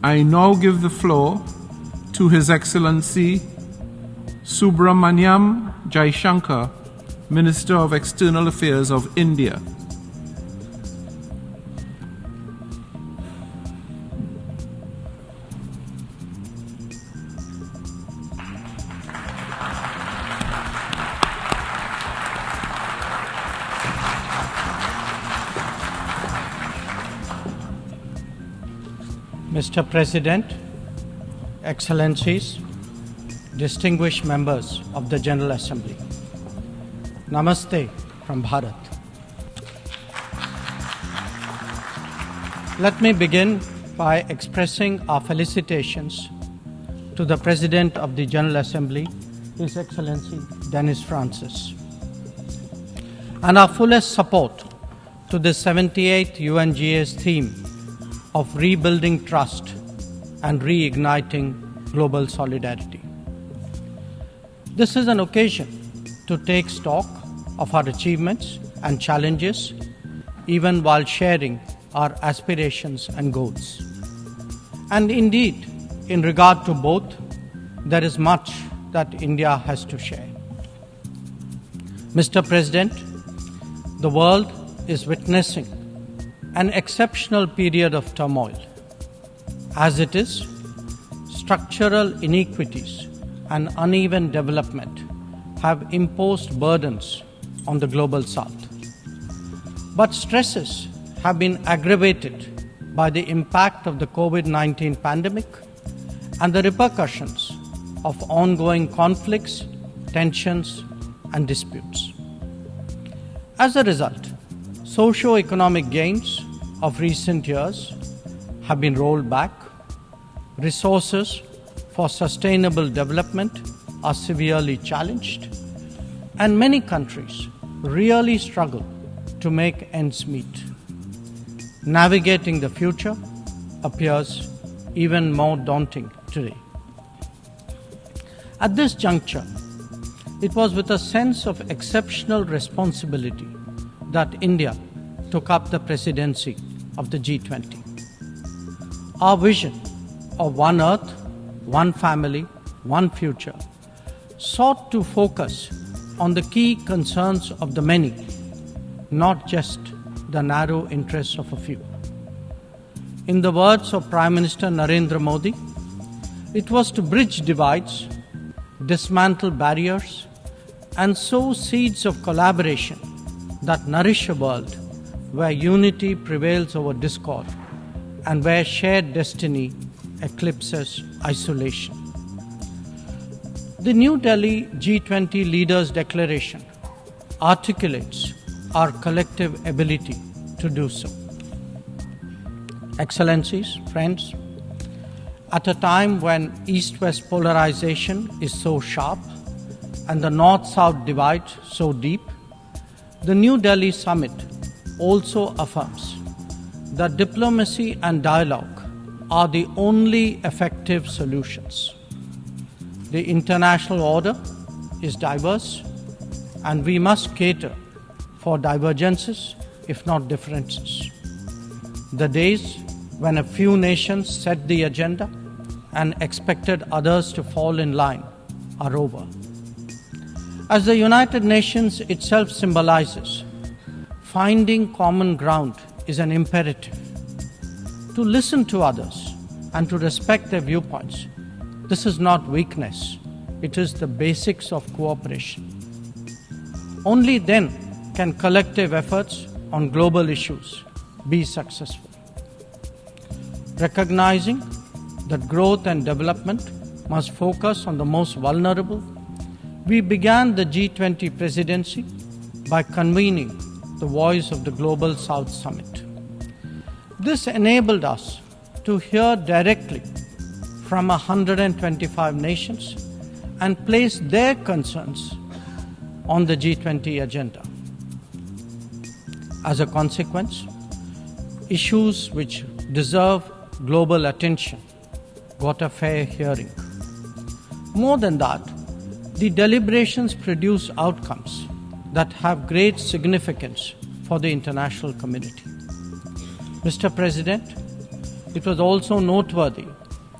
I now give the floor to His Excellency Subramaniam Jaishankar, Minister of External Affairs of India. Mr. President, Excellencies, distinguished members of the General Assembly, Namaste from Bharat. Let me begin by expressing our felicitations to the President of the General Assembly, His Excellency Dennis Francis, and our fullest support to the 78th UNGA's theme of rebuilding trust and reigniting global solidarity. This is an occasion to take stock of our achievements and challenges, even while sharing our aspirations and goals. And indeed, in regard to both, there is much that India has to share. Mr. President, the world is witnessing an exceptional period of turmoil. As it is, structural inequities and uneven development have imposed burdens on the global south. But stresses have been aggravated by the impact of the COVID-19 pandemic and the repercussions of ongoing conflicts, tensions, and disputes. As a result, socio-economic gains of recent years have been rolled back, resources for sustainable development are severely challenged, and many countries really struggle to make ends meet. Navigating the future appears even more daunting today. At this juncture, it was with a sense of exceptional responsibility that India took up the presidency of the G20. Our vision of one Earth, one family, one future sought to focus on the key concerns of the many, not just the narrow interests of a few. In the words of Prime Minister Narendra Modi, it was to bridge divides, dismantle barriers, and sow seeds of collaboration that nourish a world where unity prevails over discord and where shared destiny eclipses isolation. The New Delhi G20 Leaders' Declaration articulates our collective ability to do so. Excellencies, friends, at a time when East-West polarization is so sharp and the North-South divide so deep, the New Delhi Summit also affirms that diplomacy and dialogue are the only effective solutions. The international order is diverse, and we must cater for divergences, if not differences. The days when a few nations set the agenda and expected others to fall in line are over. As the United Nations itself symbolizes, finding common ground is an imperative. To listen to others and to respect their viewpoints, this is not weakness, it is the basics of cooperation. Only then can collective efforts on global issues be successful. Recognizing that growth and development must focus on the most vulnerable, we began the G20 presidency by convening the Voice of the Global South Summit. This enabled us to hear directly from 125 nations and place their concerns on the G20 agenda. As a consequence, issues which deserve global attention got a fair hearing. More than that, the deliberations produce outcomes that have great significance for the international community. Mr. President, It was also noteworthy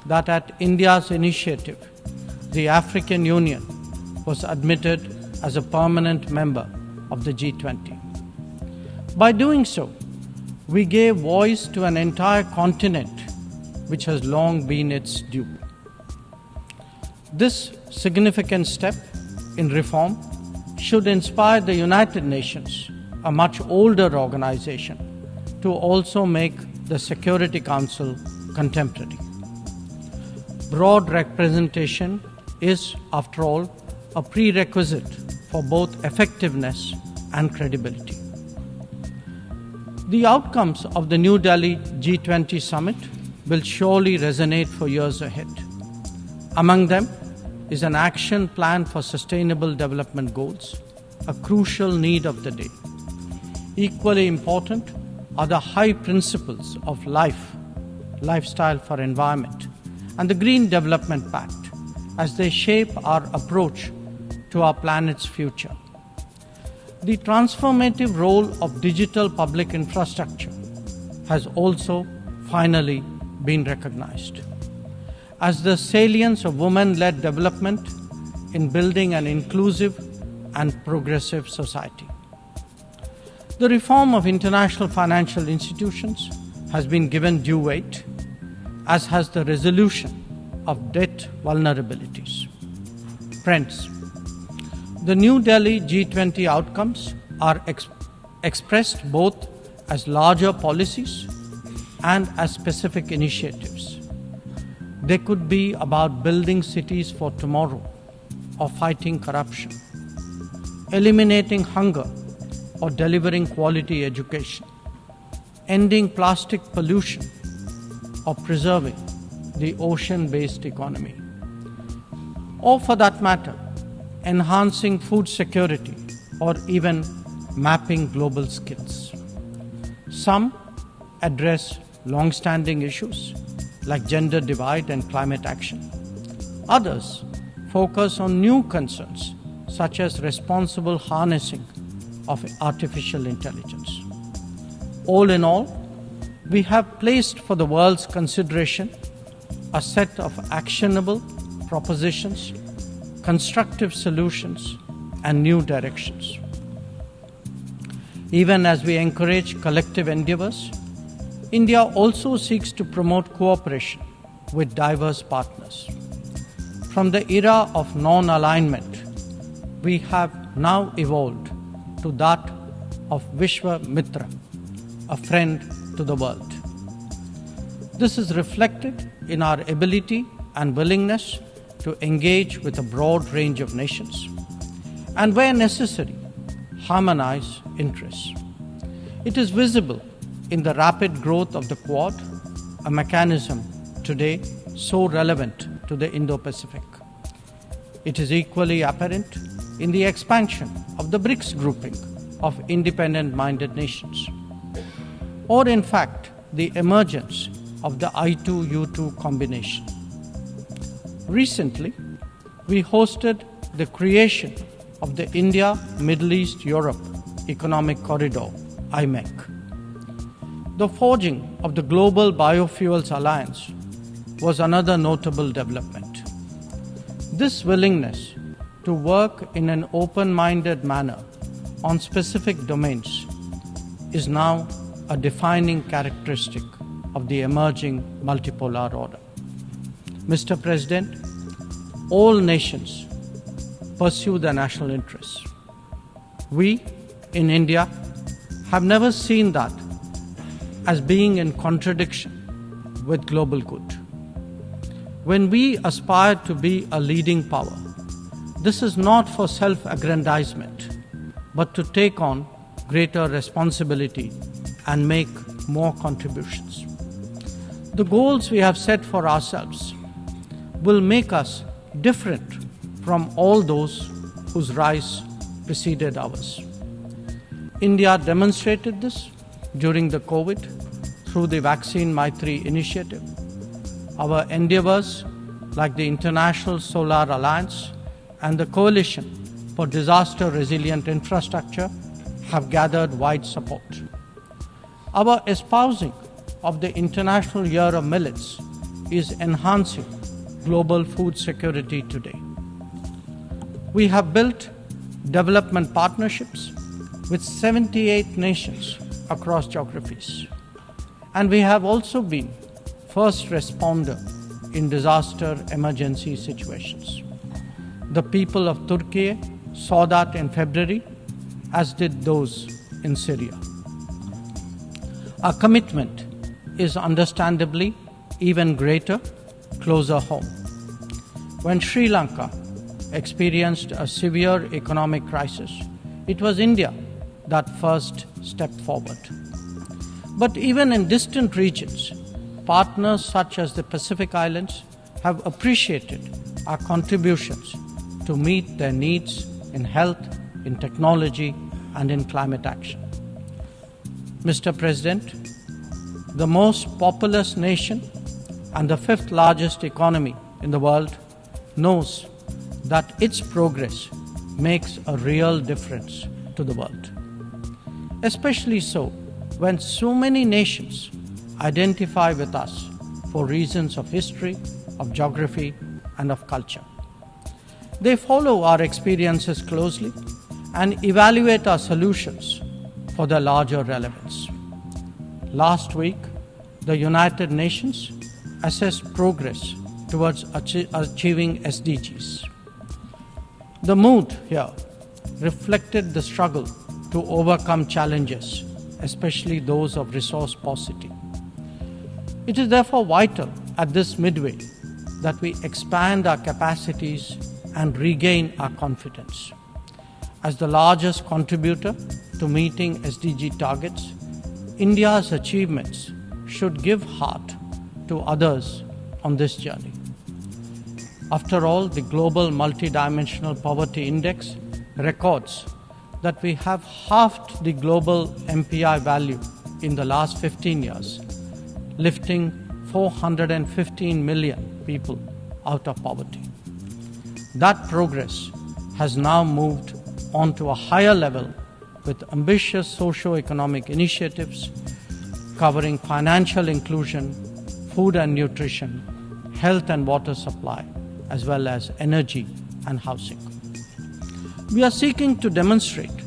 that at India's initiative, the African Union was admitted as a permanent member of the G20. By doing so, we gave voice to an entire continent which has long been its dupe. This significant step in reform should inspire the United Nations, a much older organization, to also make the Security Council contemporary. Broad representation is, after all, a prerequisite for both effectiveness and credibility. The outcomes of the New Delhi G20 summit will surely resonate for years ahead. Among them is an action plan for sustainable development goals, a crucial need of the day. Equally important are the high principles of lifestyle for environment, and the Green Development Pact as they shape our approach to our planet's future. The transformative role of digital public infrastructure has also finally been recognized as the salience of women-led development in building an inclusive and progressive society. The reform of international financial institutions has been given due weight, as has the resolution of debt vulnerabilities. Friends, the New Delhi G20 outcomes are expressed both as larger policies and as specific initiatives. They could be about building cities for tomorrow, or fighting corruption, eliminating hunger, or delivering quality education, ending plastic pollution, or preserving the ocean-based economy, or for that matter, enhancing food security, or even mapping global skills. Some address long-standing issues like gender divide and climate action. Others focus on new concerns such as responsible harnessing of artificial intelligence. All in all, we have placed for the world's consideration a set of actionable propositions, constructive solutions, and new directions. Even as we encourage collective endeavors, India also seeks to promote cooperation with diverse partners. From the era of non-alignment, we have now evolved to that of Vishwa Mitra, a friend to the world. This is reflected in our ability and willingness to engage with a broad range of nations, and where necessary, harmonize interests. It is visible in the rapid growth of the Quad, a mechanism today so relevant to the Indo-Pacific. It is equally apparent in the expansion of the BRICS grouping of independent-minded nations, or in fact, the emergence of the I2U2 combination. Recently, we hosted the creation of the India, Middle East, Europe Economic Corridor, IMEC. The forging of the Global Biofuels Alliance was another notable development. This willingness to work in an open-minded manner on specific domains is now a defining characteristic of the emerging multipolar order. Mr. President, all nations pursue their national interests. We, in India, have never seen that as being in contradiction with global good. When we aspire to be a leading power, this is not for self-aggrandizement, but to take on greater responsibility and make more contributions. The goals we have set for ourselves will make us different from all those whose rise preceded ours. India demonstrated this during the COVID through the Vaccine Maitri initiative. Our endeavors, like the International Solar Alliance and the Coalition for Disaster Resilient Infrastructure, have gathered wide support. Our espousing of the International Year of Millets is enhancing global food security today. We have built development partnerships with 78 nations across geographies. And we have also been first responder in disaster emergency situations. The people of Turkey saw that in February, as did those in Syria. Our commitment is understandably even greater closer home. When Sri Lanka experienced a severe economic crisis, it was India that first stepped forward. But even in distant regions, partners such as the Pacific Islands have appreciated our contributions to meet their needs in health, in technology, and in climate action. Mr. President, the most populous nation and the fifth largest economy in the world knows that its progress makes a real difference to the world. Especially so when so many nations identify with us for reasons of history, of geography, and of culture. They follow our experiences closely and evaluate our solutions for their larger relevance. Last week, the United Nations assessed progress towards achieving SDGs. The mood here reflected the struggle to overcome challenges, especially those of resource paucity. It is therefore vital at this midway that we expand our capacities and regain our confidence. As the largest contributor to meeting SDG targets, India's achievements should give heart to others on this journey. After all, the Global Multidimensional Poverty Index records that we have halved the global MPI value in the last 15 years, lifting 415 million people out of poverty. That progress has now moved on to a higher level with ambitious socio-economic initiatives covering financial inclusion, food and nutrition, health and water supply, as well as energy and housing. We are seeking to demonstrate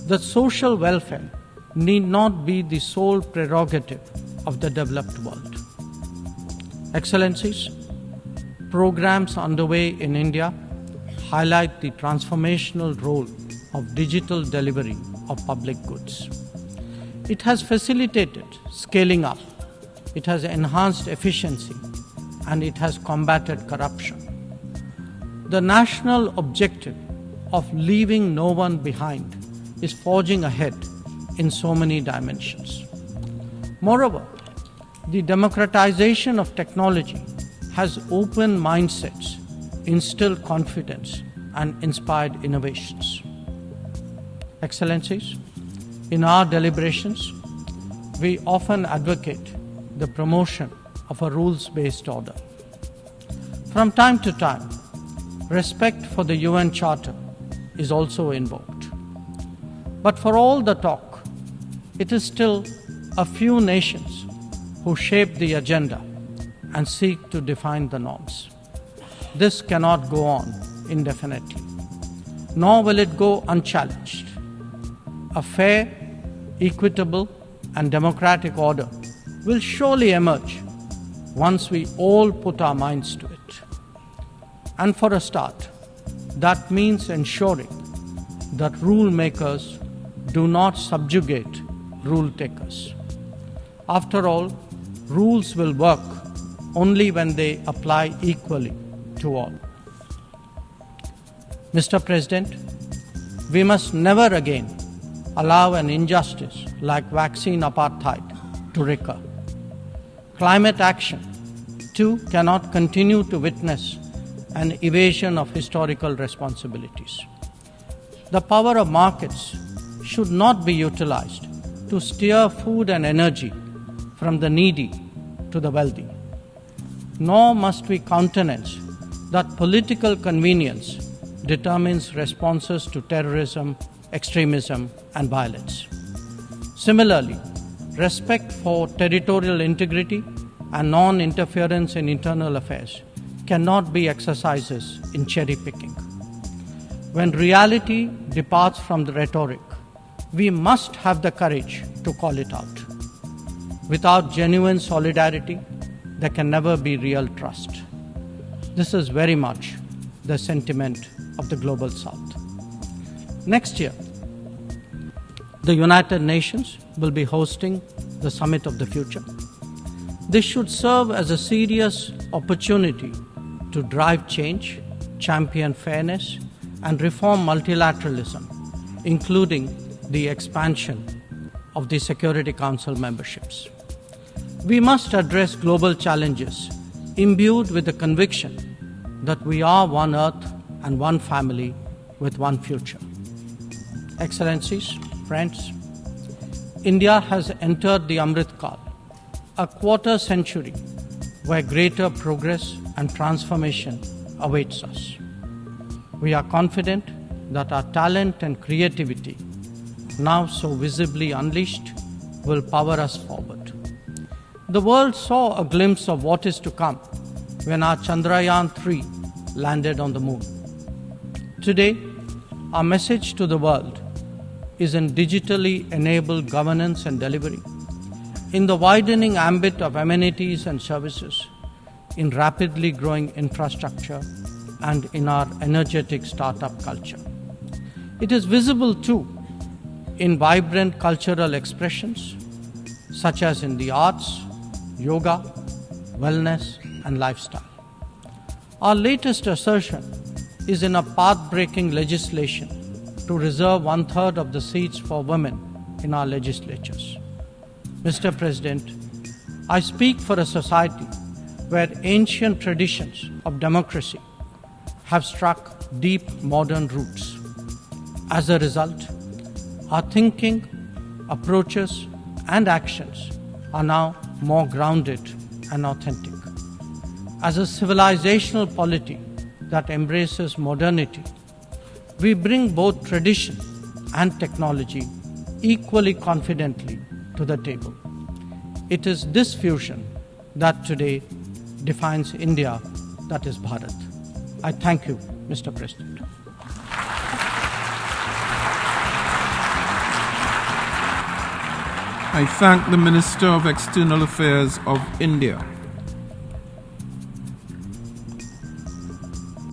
that social welfare need not be the sole prerogative of the developed world. Excellencies, programs underway in India highlight the transformational role of digital delivery of public goods. It has facilitated scaling up, it has enhanced efficiency, and it has combated corruption. The national objective of leaving no one behind is forging ahead in so many dimensions. Moreover, the democratization of technology has opened mindsets, instilled confidence, and inspired innovations. Excellencies, in our deliberations, we often advocate the promotion of a rules-based order. From time to time, respect for the UN Charter is also invoked. But for all the talk, it is still a few nations who shape the agenda and seek to define the norms. This cannot go on indefinitely, nor will it go unchallenged. A fair, equitable, and democratic order will surely emerge once we all put our minds to it. And for a start, that means ensuring that rule makers do not subjugate rule takers. After all, rules will work only when they apply equally to all. Mr. President, we must never again allow an injustice like vaccine apartheid to recur. Climate action, too, cannot continue to witness an evasion of historical responsibilities. The power of markets should not be utilized to steer food and energy from the needy to the wealthy. Nor must we countenance that political convenience determines responses to terrorism, extremism, and violence. Similarly, respect for territorial integrity and non-interference in internal affairs cannot be exercises in cherry-picking. When reality departs from the rhetoric, we must have the courage to call it out. Without genuine solidarity, there can never be real trust. This is very much the sentiment of the Global South. Next year, the United Nations will be hosting the Summit of the Future. This should serve as a serious opportunity to drive change, champion fairness, and reform multilateralism, including the expansion of the Security Council memberships. We must address global challenges imbued with the conviction that we are one Earth and one family with one future. Excellencies, friends, India has entered the Amrit Kal, a quarter century where greater progress and transformation awaits us. We are confident that our talent and creativity, now so visibly unleashed, will power us forward. The world saw a glimpse of what is to come when our Chandrayaan-3 landed on the moon. Today, our message to the world is in digitally enabled governance and delivery, in the widening ambit of amenities and services, in rapidly growing infrastructure, and in our energetic startup culture. It is visible too in vibrant cultural expressions such as in the arts, yoga, wellness, and lifestyle. Our latest assertion is in a path-breaking legislation to reserve 1/3 of the seats for women in our legislatures. Mr. President, I speak for a society where ancient traditions of democracy have struck deep modern roots. As a result, our thinking, approaches, and actions are now more grounded and authentic. As a civilizational polity that embraces modernity, we bring both tradition and technology equally confidently to the table. It is this fusion that today defines India, that is Bharat. I thank you, Mr. President. I thank the Minister of External Affairs of India.